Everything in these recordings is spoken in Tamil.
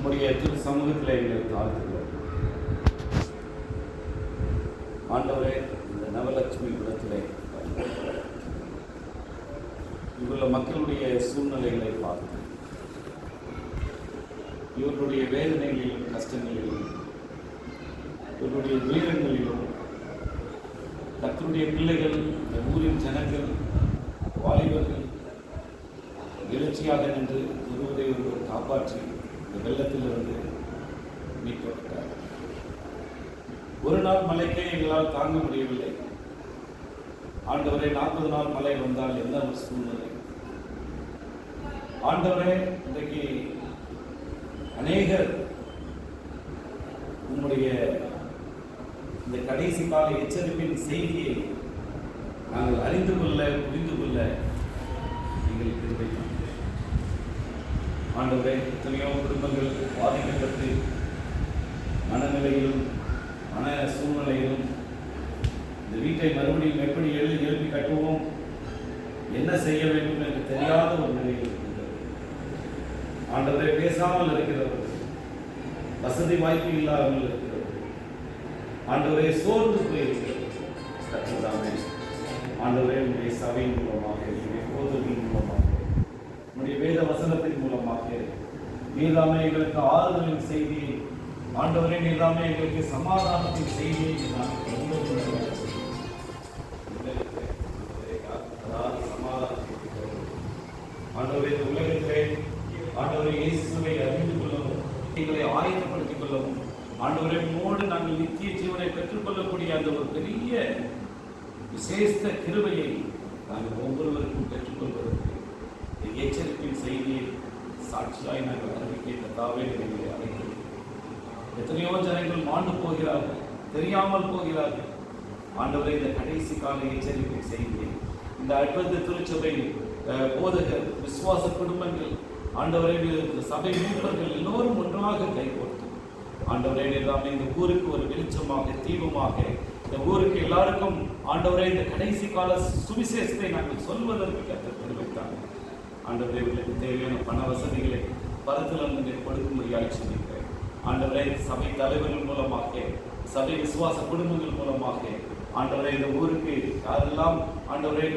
நம்முடைய திரு சமூகத்தில் எங்களை தாழ்த்துகிறோம். ஆண்டவரே, இந்த நவலட்சுமி குலத்திலே இங்குள்ள மக்களுடைய சூழ்நிலைகளை பார்த்து இவர்களுடைய வேதனைகளிலும் கஷ்டங்களிலும் இவர்களுடைய துயரங்களிலும் கர்த்தருடைய பிள்ளைகள், இந்த ஊரின் ஜனங்கள், வாலிபர்கள் எழுச்சியாக நின்று ஒருவரை ஒருவர் காப்பாற்றி இந்த வெள்ளத்திலிருந்து மீட்கப்பட்டார். ஒரு நாள் மழைக்கே எங்களால் தாங்க முடியவில்லை. ஆண்டவரே, 40 நாள் மழை வந்தால் என்ன ஒரு சூழ்நிலை. ஆண்டவரே, இன்றைக்கு அநேகர் உங்களுடைய இந்த கடைசி கால எச்சரிப்பின் செய்தியை நாங்கள் அறிந்து கொள்ள, புரிந்து கொள்ள நீங்கள் கிருபை தாருங்கள். ஆண்டவரே, எத்தனையோ குடும்பங்கள் பாதிக்கப்பட்டு மனநிலையிலும் மன சூழ்நிலையிலும் இந்த வீட்டை மறுபடியும் எப்படி எழுப்பி கட்டுவோம், என்ன செய்ய வேண்டும் என்று தெரியாத ஒரு நிலையில் இருக்கின்றது. ஆண்டவரே, பேசாமல் இருக்கிறவர்கள், வசதி வாய்ப்பு இல்லாமல் இருக்கிறவர்கள், ஆண்டவரே சோர்ந்து போயிருக்கிறது. ஆண்டவரே, உங்களுடைய சபையின் மூலமாக, உங்களுடைய போதனையின் மூலமாக, உங்களுடைய வேத வசனத்தின் மூலமாக நீர்தாமே எங்களுக்கு ஆறுதலின் செய்தியை, ஆண்டவரே நீர்தாமே எங்களுக்கு சமாதானத்தின் செய்தியை ஆண்டவரே, இந்த உலகத்திலே ஆண்டவரை இயேசுவை அறிந்து கொள்ளவும், எங்களை ஆயத்தப்படுத்திக் கொள்ளவும், ஆண்டவரை உம்மோடு நாங்கள் நித்திய ஜீவனை பெற்றுக்கொள்ளக்கூடிய அந்த ஒரு பெரிய விசேஷ கிருபையை நாங்கள் ஒவ்வொருவருக்கும் பெற்றுக்கொள்வதற்கு எச்சரிப்பின் செய்தியை சாட்சியாய் நாங்கள் அறிவிக்க கர்த்தாவே எங்களை அழைக்கிறோம். எத்தனையோ ஜனங்கள் மாண்டு போகிறார்கள், தெரியாமல் போகிறார்கள். ஆண்டவரை, இந்த கடைசி கால எச்சரிப்பின் செய்தியை இந்த அற்புத திருச்சபை போதகர், விசுவாச குடும்பங்கள், ஆண்டவரை சபை மீட்பர்கள் எல்லோரும் ஒன்றாக கைகோர்த்து, ஆண்டவரே எல்லாமே இந்த ஊருக்கு ஒரு வெளிச்சமாக, தீபமாக, இந்த ஊருக்கு எல்லாருக்கும் ஆண்டவரே இந்த கடைசி கால சுவிசேஷத்தை நாங்கள் சொல்வதற்கு கர்த்தர் தெரிவித்தாங்க. ஆண்டவரே, உங்களுக்கு தேவையான பண வசதிகளை பரத்திலிருந்து கொடுக்கும்படியாக சொல்லியிருக்கிறேன். ஆண்டவரே, சபை தலைவர்கள் மூலமாக, சபை விசுவாச குடும்பங்கள் மூலமாக, ஆண்டவரே இந்த ஊருக்கு யாரெல்லாம் ஆண்டவரே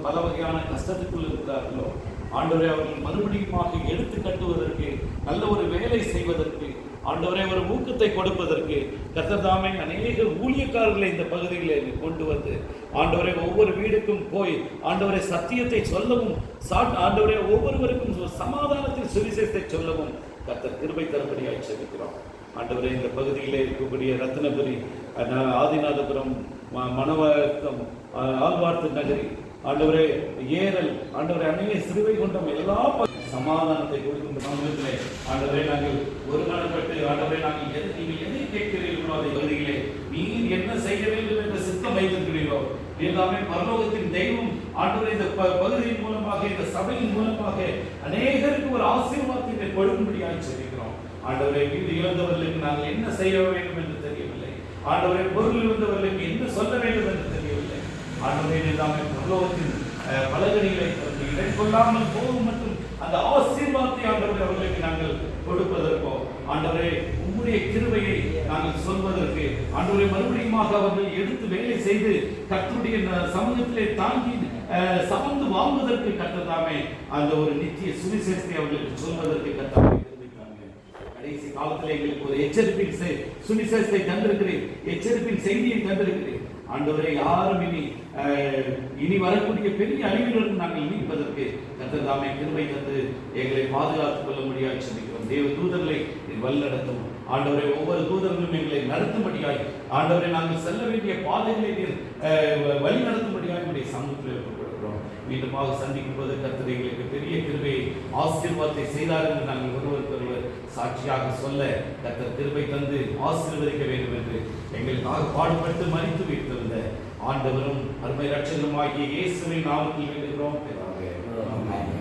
பல வகையான கஷ்டத்துக்குள் இருக்கிறார்களோ, ஆண்டவரே அவர்கள் மறுபடியும் எடுத்து கட்டுவதற்கு, நல்ல ஒரு வேலை செய்வதற்கு, ஆண்டவரே ஒரு ஊக்கத்தை கொடுப்பதற்கு கர்த்தர் தாமே அநேக ஊழியக்காரர்களை இந்த பகுதிகளில் கொண்டு வந்து, ஆண்டவரே ஒவ்வொரு வீடுக்கும் போய் ஆண்டவரை சத்தியத்தை சொல்லவும், ஆண்டவரே ஒவ்வொருவருக்கும் சமாதானத்தின் சுவிசேஷத்தை சொல்லவும் கர்த்தர் கிருபை தரும்படியாக செபிக்கிறோம். ஆண்டவரே, இந்த பகுதியிலே இருக்கக்கூடிய ரத்னபுரி, ஆதிநாதபுரம், மணவாக்கம், ஆழ்வார்த்து நகரி, ஆண்டவரே ஏரல், ஆண்டவரே அநேக சிறுவை கொண்டம் எல்லா சமாதானத்தை கொடுக்கின்ற சமூகத்திலே ஆண்டவரே நாங்கள் ஒருநாள்பட்டு, ஆண்டவரே நாங்கள் நீங்கள் எதை கேட்கிறீர்களோ அதை பகுதியிலே நீர் என்ன செய்ய வேண்டும் என்ற சித்தம் வைத்திருக்கிறீர்களோ, எல்லாமே பரலோகத்தின் தெய்வம் ஆண்டவரே இந்த பகுதியின் மூலமாக, இந்த சபையின் மூலமாக அநேகருக்கு ஒரு ஆசீர்வாதத்தை கொடுக்கும்படியாக சொல்லிக்கிறோம். ஆண்டவரே, வீடு இழந்தவர்களுக்கு நாங்கள் என்ன செய்ய வேண்டும் என்று தெரியவில்லை. ஆண்டவரே, பொருள் இழந்தவர்களுக்கு என்ன சொல்ல வேண்டும் என்று தெரியவில்லை. ஆண்டவரே, எல்லாமே பரலோகத்தின் பலகணிகளை இடை கொள்ளாமல் போகும் மற்றும் அந்த ஆசீர்வாதத்தை ஆண்டவரே அவர்களுக்கு நாங்கள் கொடுப்பதற்கோ, ஆண்டவரே உம்முடைய கிருபையை நாங்கள் சொல்வதற்கு, ஆண்டவரே மறுபடியும் அவர்கள் எடுத்து வேலை செய்து கர்த்தருடைய சமூகத்திலே தாங்கி சமந்து வாழ்வதற்கு கர்த்ததாமே அந்த ஒரு நித்திய சுவிசேஷத்தை அவர்களுக்கு சொல்வதற்கு கர்த்தாவே தெரிவிக்கிறாங்க. கடைசி காலத்தில் எங்களுக்கு ஒரு எச்சரிப்பின் சுவிசேஷத்தை தந்திருக்கிறேன், எச்சரிப்பின் செய்தியை தந்திருக்கிறேன். ஆண்டவரை யாரும் இனி வரக்கூடிய பெரிய அழிவிலிருந்து நாங்கள் மீட்பதற்கு கர்த்தர் தாமே கிருபை தந்து எங்களை பாதுகாத்துக் கொள்ள முடியாது சொல்லிக்கிறோம். தேவ தூதர்களை வழிநடத்தும் ஆண்டவரை, ஒவ்வொரு தூதர்களும் எங்களை நடத்தும்படியாய், ஆண்டவரை நாங்கள் செல்ல வேண்டிய பாதைகளை வழி நடத்தும்படியாக என்னுடைய சமூகத்தில் ஏற்படுகிறோம். மீண்டுமாக சந்திக்கும் போது கர்த்தர் எங்களுக்கு பெரிய கிருபையை ஆசீர்வாதத்தை செய்தார் என்று நாங்கள் ஒருவர் சாட்சியாக சொல்ல கர்த்தர் கிருபை தந்து ஆசீர்வதிக்க வேண்டும் என்று எங்களுக்காக பாடுபட்டு மரித்து வைத்திருந்த ஆண்டவரும் அருமை ரட்சகருமாகிய இயேசுவின் நாமத்தில் வேண்டுகிறோம்.